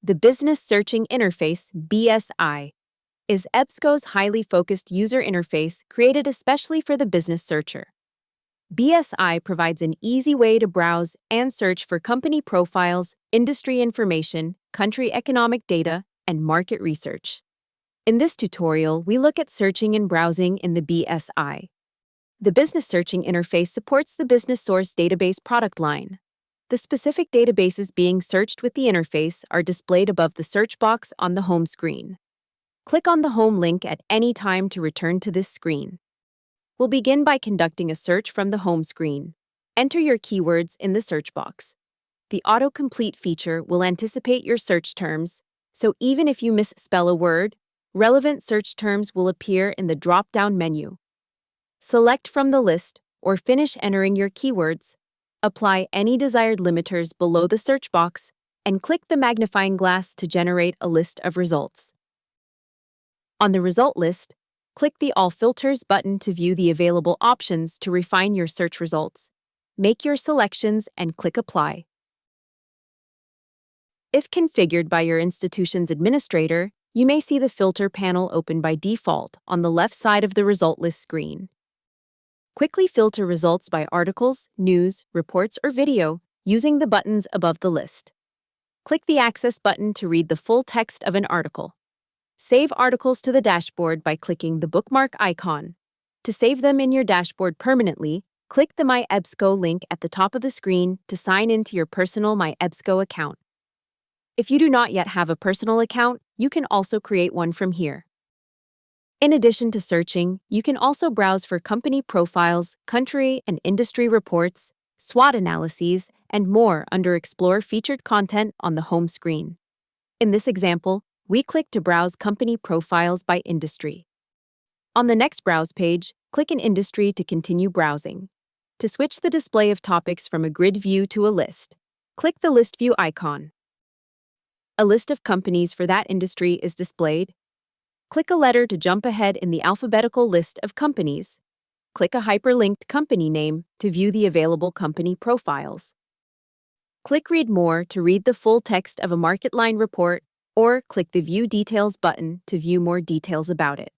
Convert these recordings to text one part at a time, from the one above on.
The Business Searching Interface, BSI, is EBSCO's highly focused user interface created especially for the business searcher. BSI provides an easy way to browse and search for company profiles, industry information, country economic data, and market research. In this tutorial, we look at searching and browsing in the BSI. The Business Searching Interface supports the Business Source Database product line. The specific databases being searched with the interface are displayed above the search box on the home screen. Click on the home link at any time to return to this screen. We'll begin by conducting a search from the home screen. Enter your keywords in the search box. The autocomplete feature will anticipate your search terms, so even if you misspell a word, relevant search terms will appear in the drop-down menu. Select from the list or finish entering your keywords. Apply any desired limiters below the search box and click the magnifying glass to generate a list of results. On the result list, click the All Filters button to view the available options to refine your search results. Make your selections and click Apply. If configured by your institution's administrator, you may see the filter panel open by default on the left side of the result list screen. Quickly filter results by articles, news, reports, or video using the buttons above the list. Click the Access button to read the full text of an article. Save articles to the dashboard by clicking the bookmark icon. To save them in your dashboard permanently, click the My EBSCO link at the top of the screen to sign into your personal My EBSCO account. If you do not yet have a personal account, you can also create one from here. In addition to searching, you can also browse for company profiles, country and industry reports, SWOT analyses, and more under Explore featured content on the home screen. In this example, we click to browse company profiles by industry. On the next browse page, click an industry to continue browsing. To switch the display of topics from a grid view to a list, click the List View icon. A list of companies for that industry is displayed. Click a letter to jump ahead in the alphabetical list of companies. Click a hyperlinked company name to view the available company profiles. Click Read More to read the full text of a market line report, or click the View Details button to view more details about it.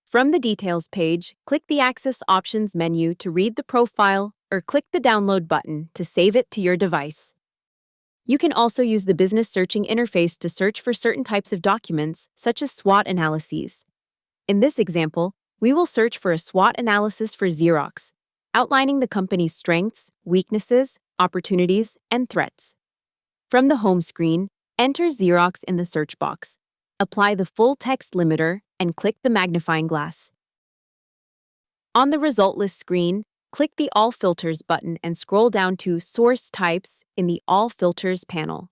From the Details page, click the Access Options menu to read the profile, or click the Download button to save it to your device. You can also use the Business Searching Interface to search for certain types of documents, such as SWOT analyses. In this example, we will search for a SWOT analysis for Xerox, outlining the company's strengths, weaknesses, opportunities, and threats. From the home screen, enter Xerox in the search box. Apply the full text limiter and click the magnifying glass. On the result list screen, click the All Filters button and scroll down to Source Types in the All Filters panel.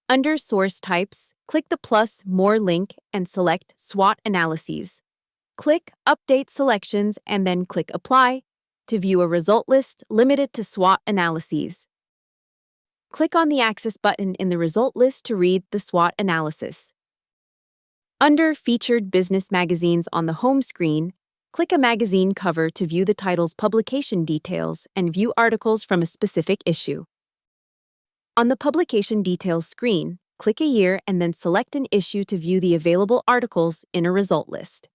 Under Source Types, click the plus More link and select SWOT Analyses. Click Update Selections and then click Apply to view a result list limited to SWOT analyses. Click on the Access button in the result list to read the SWOT analysis. Under Featured Business Magazines on the home screen, click a magazine cover to view the title's publication details and view articles from a specific issue. On the Publication Details screen, click a year and then select an issue to view the available articles in a result list.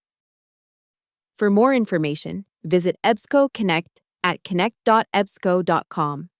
For more information, visit EBSCO Connect at connect.ebsco.com.